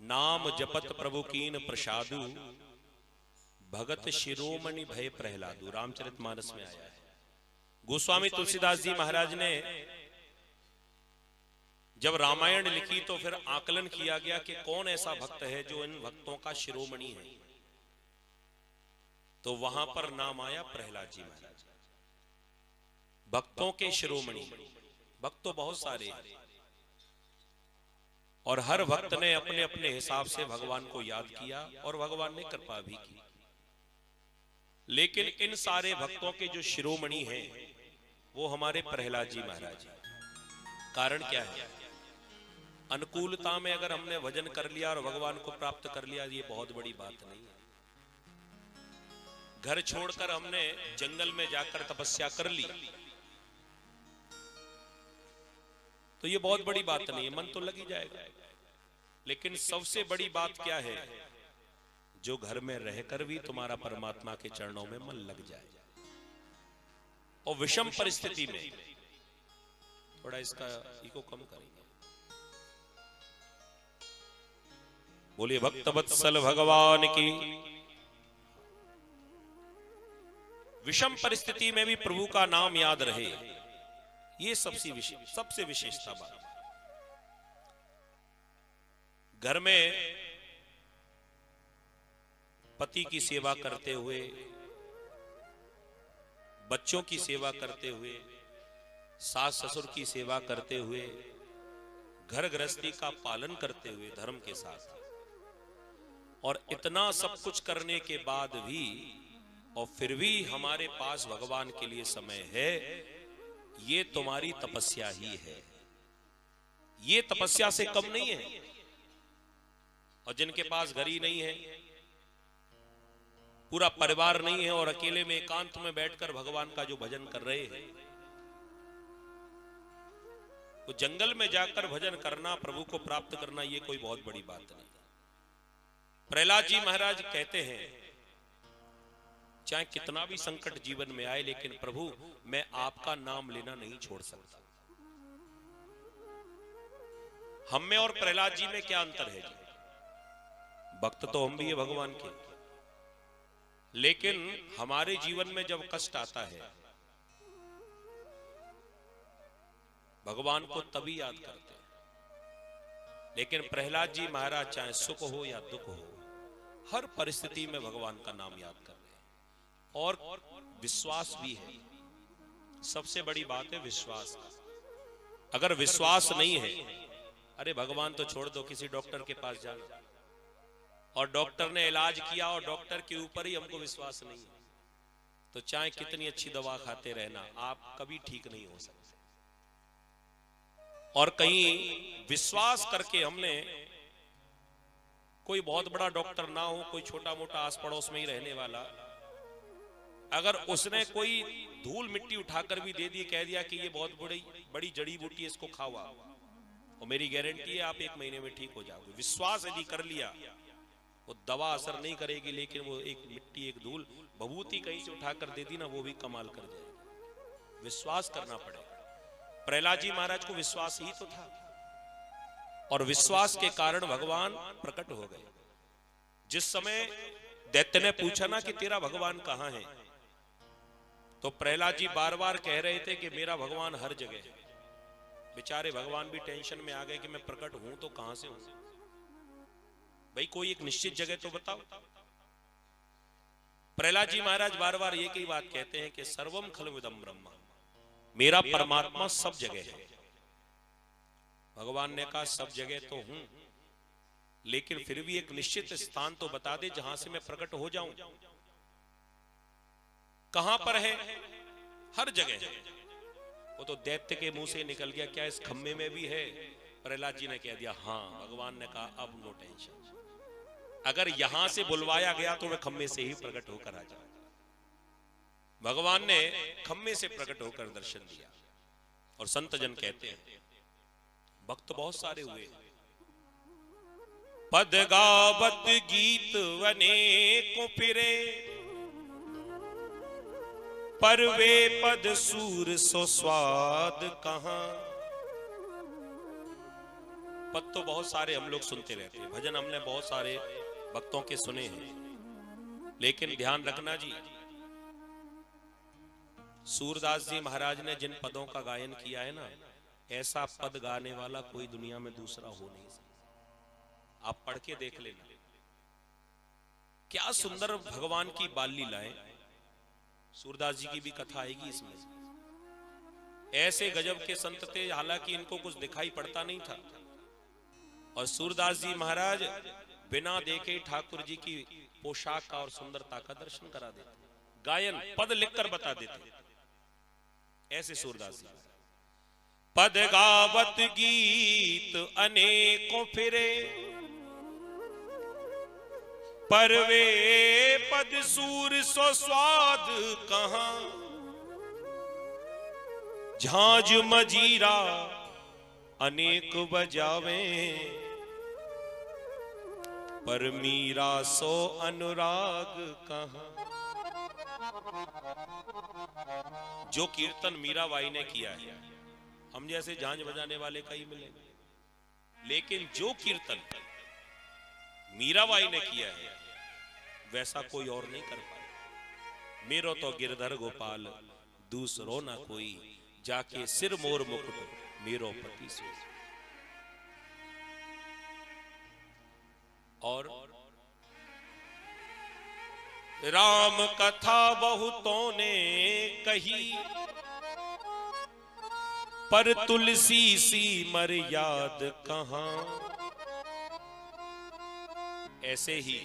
नाम जपत प्रभु कीन प्रसादु, भगत शिरोमणि भय प्रहलादु। रामचरितमानस में आया है। गोस्वामी तुलसीदास जी महाराज ने जब रामायण लिखी तो फिर आकलन किया गया कि कौन ऐसा भक्त है जो इन भक्तों का शिरोमणि है। तो वहां पर नाम आया प्रहलाद जी महाराज, भक्तों के शिरोमणि। भक्त तो बहुत सारे हैं और हर भक्त ने अपने अपने हिसाब से भगवान को याद किया और भगवान ने कृपा भी की। लेकिन इन सारे भक्तों के जो शिरोमणि हैं वो हमारे प्रहलाद जी महाराज। कारण क्या है? अनुकूलता में अगर हमने भजन कर लिया और भगवान को प्राप्त कर लिया, ये बहुत बड़ी बात नहीं है। घर छोड़कर हमने जंगल में जाकर तपस्या कर ली तो ये बहुत बड़ी बात नहीं है, मन तो लग ही जाएगा। लेकिन सबसे बड़ी बात क्या है? जो घर में रहकर भी तुम्हारा परमात्मा के चरणों में मन लग जाए। और विषम परिस्थिति में थोड़ा इसका इको कम करेंगे। बोलिए भक्त वत्सल भगवान की। विषम परिस्थिति में भी प्रभु का नाम याद रहे, ये सबसे विशेषता बात। घर में पति की सेवा करते हुए, बच्चों की सेवा करते हुए, सास ससुर की सेवा करते हुए, घर गृहस्थी का पालन करते हुए धर्म के साथ, और इतना सब कुछ करने के बाद भी और फिर भी हमारे पास भगवान के लिए समय है, ये तुम्हारी तपस्या ही है। ये तपस्या से कम नहीं है। और जिनके पास घर ही नहीं है, पूरा परिवार नहीं है और अकेले में एकांत में बैठकर भगवान का जो भजन कर रहे हैं, तो जंगल में जाकर भजन करना, प्रभु को प्राप्त करना, ये कोई बहुत बड़ी बात नहीं। प्रहलाद जी महाराज कहते हैं चाहे कितना भी संकट जीवन में आए, लेकिन प्रभु मैं आपका नाम लेना नहीं छोड़ सकता। हम में और प्रहलाद जी में क्या अंतर है जी? भक्त तो हम भी है भगवान के, लेकिन हमारे जीवन में जब कष्ट आता है भगवान को तभी याद करते हैं। लेकिन प्रहलाद जी महाराज चाहे सुख हो या दुख हो, हर परिस्थिति में भगवान का नाम याद कर रहे हैं। और विश्वास भी है। सबसे बड़ी बात है विश्वास। अगर विश्वास नहीं है, अरे भगवान तो छोड़ दो, किसी डॉक्टर के पास जाना और डॉक्टर ने इलाज किया और डॉक्टर के ऊपर ही हमको विश्वास नहीं है, तो चाहे कितनी अच्छी दवा खाते रहना, आप कभी ठीक नहीं हो सकते। और कहीं विश्वास करके हमने, कोई बहुत बड़ा डॉक्टर ना हो, कोई छोटा मोटा आस पड़ोस में ही रहने वाला, अगर उसने कोई धूल मिट्टी उठाकर भी दे दी, कह दिया कि ये बहुत बड़ी जड़ी बूटी है, इसको खाओ, और मेरी गारंटी है आप 1 महीने में ठीक हो जाओगे। विश्वास यदि कर लिया, वो दवा असर नहीं करेगी, लेकिन वो एक मिट्टी, एक धूल, भभूति कहीं से उठाकर दे दी ना, वो भी कमाल कर जाएगी। विश्वास करना पड़ेगा। प्रहलाद जी महाराज को विश्वास ही तो था, और विश्वास के कारण भगवान प्रकट हो गए। जिस समय दैत्य ने पूछा ना कि तेरा भगवान कहां है, तो प्रहलाद जी बार बार कह रहे थे कि मेरा भगवान हर जगह है। बेचारे भगवान भी टेंशन में आ गए कि मैं प्रकट हूं तो कहां से हूं, भाई कोई एक निश्चित जगह तो बताओ। प्रहलाद जी महाराज बार बार एक ही बात कहते हैं कि सर्वम खलविदम ब्रह्म, मेरा परमात्मा सब जगह है। भगवान ने कहा सब जगह तो हूं, लेकिन फिर भी एक निश्चित स्थान तो बता दे जहां से मैं प्रकट हो जाऊं। कहां पर है? हर जगह है। वो तो दैत्य के मुंह से निकल गया, क्या इस खम्मे में भी है? प्रहलाद जी ने कह दिया हाँ। भगवान ने कहा अब नो टेंशन, अगर यहां से बुलवाया गया तो मैं खम्मे से ही प्रकट होकर आ जाऊं। भगवान ने खम्मे से प्रकट होकर दर्शन दिया। और संत जन कहते हैं भक्त बहुत सारे हुए, पद गावत गीत वने को फिरे, पर वे पद सूर सो स्वाद कहां, पद तो बहुत सारे हम लोग सुनते रहते हैं, भजन हमने बहुत सारे भक्तों के सुने हैं, लेकिन ध्यान रखना जी, सूरदास जी महाराज ने जिन पदों का गायन किया है ना, ऐसा पद गाने वाला कोई दुनिया में दूसरा हो नहीं सकता। आप पढ़ के देख लेना, क्या सुंदर भगवान की बाल लीलाएं। सूरदास जी की भी कथा आएगी इसमें। ऐसे गजब के संत थे, हालांकि इनको कुछ दिखाई पड़ता नहीं था, और सूरदास जी महाराज बिना देखे ठाकुर जी की पोशाक का और सुंदरता का दर्शन करा देते, गायन पद लिखकर बता देते। ऐसे सूरदास जी पद गावत गीत अनेकों फिरे, पर वे पद सूर सो स्वाद कहां, झांझ मजीरा अनेक बजावे, पर मीरा सो अनुराग कहां। जो कीर्तन मीराबाई ने किया है, हम जैसे झांझ बजाने वाले का ही मिलेंगे, लेकिन जो कीर्तन मीराबाई ने किया है वैसा कोई और नहीं कर पाया। मेरो तो गिरधर गोपाल दूसरो ना कोई, जाके सिर मोर मुकुट मेरो पति से। और राम कथा बहुतों ने कही, पर तुलसी सी मर्याद कहां। ऐसे ही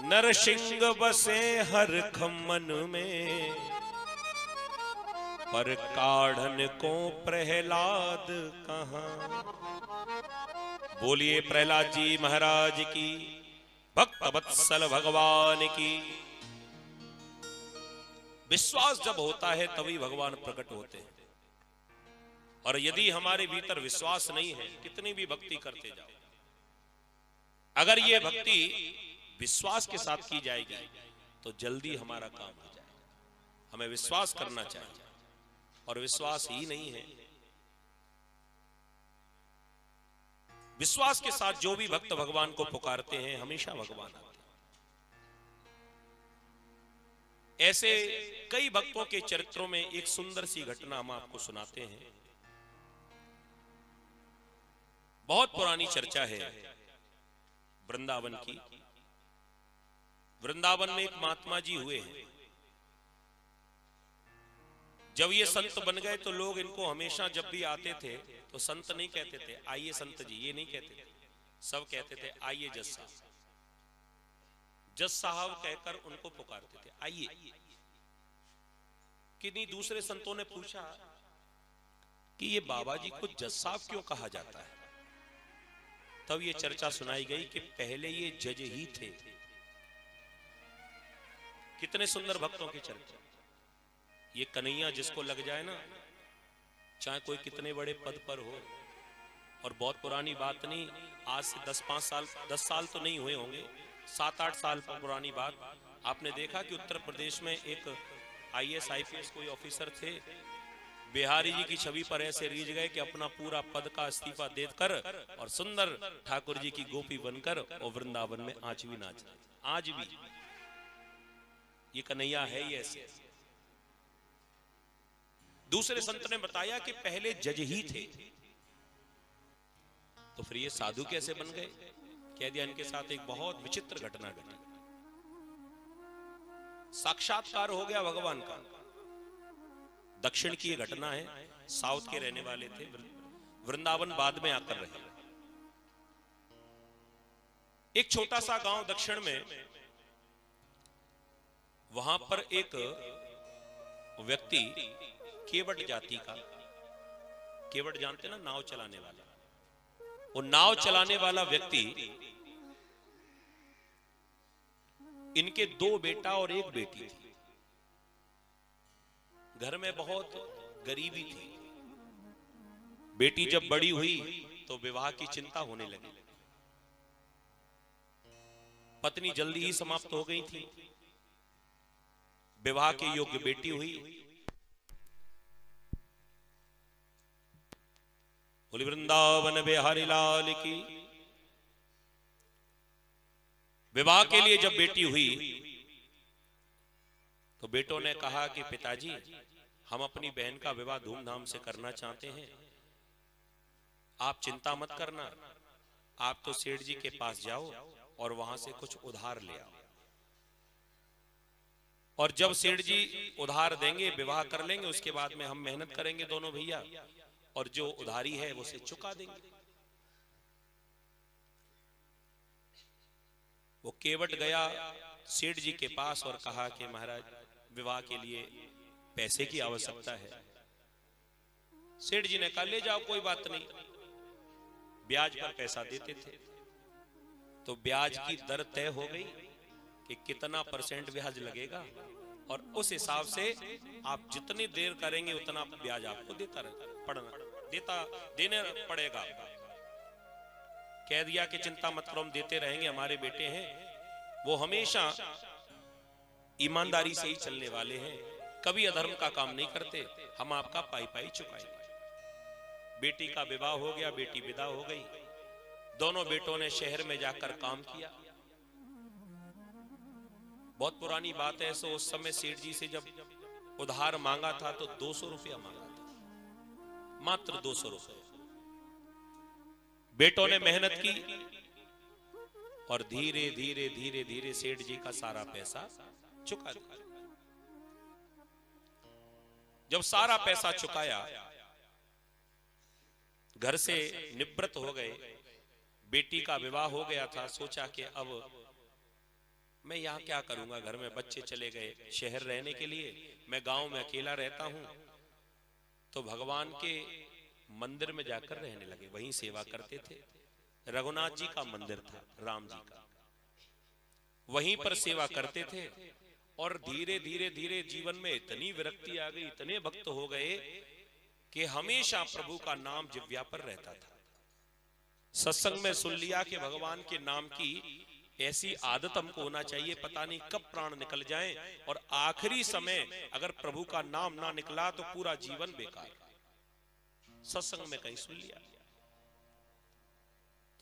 नरसिंह बसे हर खम्मन में, पर काढ़न को प्रहलाद कहां। बोलिए प्रहलाद जी महाराज की, भक्त वत्सल भगवान की। विश्वास जब होता है तभी भगवान प्रकट होते हैं, और यदि हमारे भीतर विश्वास नहीं है, कितनी भी भक्ति करते जाओ, अगर ये भक्ति विश्वास के साथ की जाएगी तो जल्दी हमारा काम हो जाएगा। हमें विश्वास करना चाहिए, और विश्वास ही नहीं है। विश्वास के साथ जो भी भक्त भगवान को पुकारते हैं, हमेशा भगवान आते हैं। ऐसे कई भक्तों के चरित्रों में एक सुंदर सी घटना हम आपको सुनाते हैं। बहुत पुरानी चर्चा है वृंदावन की। वृंदावन में एक महात्मा जी हुए हैं। जब ये संत बन गए तो लोग इनको हमेशा जब भी आते थे तो संत नहीं कहते थे आइए संत जी, ये नहीं कहते थे, सब कहते थे आइए जज साहब। जज साहब कहकर उनको पुकारते थे आइए। किन्हीं दूसरे संतों ने पूछा कि ये बाबा जी को जज साहब क्यों कहा जाता है। तब ये चर्चा सुनाई गई कि पहले ये जज ही थे। कितने सुंदर भक्तों की चर्चा। ये कन्हैया जिसको लग जाए ना, चाहे कोई कितने बड़े पद पर हो, और बहुत पुरानी बात नहीं, आज से 10 साल तो नहीं हुए होंगे, 7-8 साल पुरानी बात। आपने देखा कि उत्तर प्रदेश में एक IAS IPS कोई ऑफिसर थे, बिहारी जी की छवि पर ऐसे रीझ गए कि अपना पूरा पद का इस्तीफा देकर और सुंदर ठाकुर जी की गोपी बनकर और वृंदावन में आज भी नाच। आज भी ये कन्हैया है ही ऐसे। दूसरे संत ने बताया कि पहले जज ही थे। तो फिर ये साधु कैसे बन गए। कह दिया इनके साथ एक बहुत विचित्र घटना घटी। साक्षात्कार हो गया भगवान का। दक्षिण की ये घटना है, साउथ के रहने वाले थे, वृंदावन बाद में आकर रहे। एक छोटा सा गांव दक्षिण में, वहां पर एक व्यक्ति केवट जाति का, केवट जानते ना, नाव चलाने वाला, वो नाव चलाने वाला व्यक्ति, इनके 2 बेटा और 1 बेटी थी। घर में बहुत गरीबी थी। बेटी जब बड़ी हुई तो विवाह की चिंता होने लगी। पत्नी जल्दी ही समाप्त हो गई थी। विवाह के योग्य बेटी हुई। बोली वृंदावन बिहारी लाल की। विवाह के लिए जब बेटी हुई तो बेटों ने कहा कि पिताजी, हम अपनी बहन का विवाह धूमधाम से करना चाहते हैं, आप चिंता मत करना, आप तो सेठ जी के पास जाओ और वहां से कुछ उधार ले आओ, और जब सेठ जी उधार देंगे विवाह कर लेंगे, उसके बाद में हम मेहनत करेंगे दोनों भैया, और जो उधारी है वो से चुका देंगे। वो केवट गया सेठ जी के पास और कहा कि महाराज, विवाह के लिए पैसे की आवश्यकता है। सेठ जी ने कहा ले जाओ, कोई बात नहीं, ब्याज पर पैसा देते थे। तो ब्याज की दर तय हो गई कि कितना % ब्याज लगेगा, और उस हिसाब से आप जितनी देर करेंगे उतना ब्याज आपको देने पड़ेगा। कह दिया कि चिंता मत करो, हम देते रहेंगे, हमारे बेटे हैं, वो हमेशा ईमानदारी से ही चलने वाले हैं, कभी अधर्म का काम नहीं करते, हम आपका पाई पाई चुकाएंगे। बेटी का विवाह हो गया, बेटी विदा हो गई। दोनों बेटों ने शहर में जाकर काम किया। बहुत पुरानी बात है, सो उस समय सेठ जी से जब उधार मांगा था तो 200 रुपया मांगा था, मात्र 200 रुपये। बेटों ने मेहनत की और धीरे धीरे धीरे धीरे सेठ जी का सारा पैसा चुका दिया। जब सारा पैसा चुकाया, घर से निवृत्त हो गए, बेटी का विवाह हो गया था, सोचा कि अब मैं यहां क्या करूंगा, घर में बच्चे चले गए शहर रहने के लिए, मैं गांव में अकेला रहता हूं। तो भगवान के मंदिर में जाकर रहने लगे, वहीं सेवा करते थे। रघुनाथ जी का मंदिर था, राम जी का, वहीं पर सेवा करते थे। और धीरे धीरे धीरे जीवन में इतनी विरक्ति आ गई, इतने भक्त हो गए कि हमेशा प्रभु का नाम जिह्वा पर रहता था। सत्संग में सुन लिया कि भगवान के नाम की ऐसी आदत हमको होना चाहिए, पता नहीं कब प्राण निकल जाए, और आखिरी समय अगर प्रभु का नाम ना निकला तो पूरा जीवन बेकार। सत्संग में कहीं सुन लिया।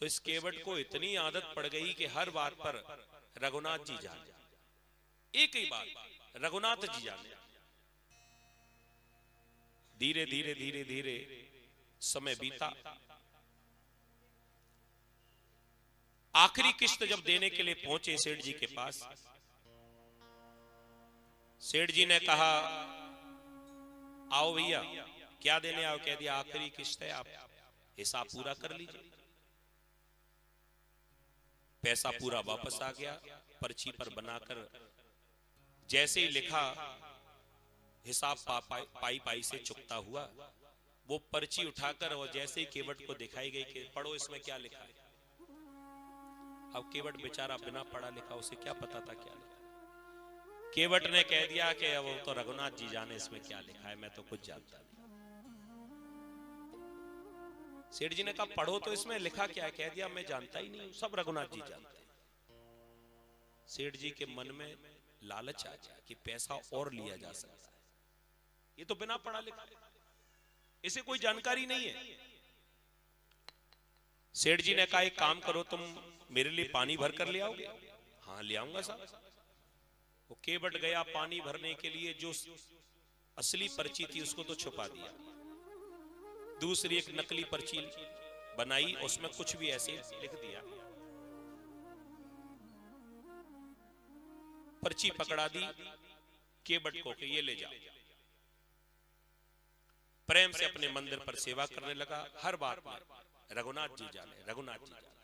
तो इस केवट को इतनी आदत पड़ गई कि हर बात पर रघुनाथ जी जाने, एक ही बात रघुनाथ जी जाने। धीरे धीरे धीरे धीरे समय बीता। आखिरी किस्त जब देने के लिए पहुंचे सेठ जी के पास, सेठ जी ने कहा आओ भैया, क्या देने आओ? कह दिया आखिरी किस्त है, आप हिसाब पूरा कर लीजिए। पैसा पूरा वापस आ गया, पर्ची पर बनाकर जैसे ही लिखा, हिसाब पाई पाई से चुकता हुआ। वो पर्ची उठाकर और जैसे ही केवट को दिखाई गई कि पढ़ो इसमें क्या लिखा है। अब केवट बेचारा बिना पढ़ा लिखा, उसे क्या पता था क्या लिखा। केवट ने कह दिया कि वो तो रघुनाथ जी जाने इसमें क्या लिखा है, मैं तो कुछ जानता नहीं। सेठ जी ने कहा पढ़ो तो इसमें लिखा क्या है। कह दिया मैं जानता ही नहीं, सब रघुनाथ जी जानते हैं। सेठ जी के मन में लालच आ गया कि पैसा और लिया जा सकता है, ये तो बिना पढ़ा लिखा, इसे कोई जानकारी नहीं है। सेठ जी ने कहा एक काम करो, तुम मेरे लिए पानी भर कर ले आओगे? हाँ ले आऊंगा साहब। वो केवट गया पानी भरने के लिए, जो असली पर्ची थी उसको तो छुपा दिया, दूसरी एक नकली पर्ची बनाई, उसमें कुछ भी ऐसे लिख दिया। पर्ची पकड़ा दी केवट को कि ये ले जाओ। प्रेम से अपने मंदिर पर सेवा करने लगा। हर बात में रघुनाथ जी जाने, रघुनाथ जी जाने।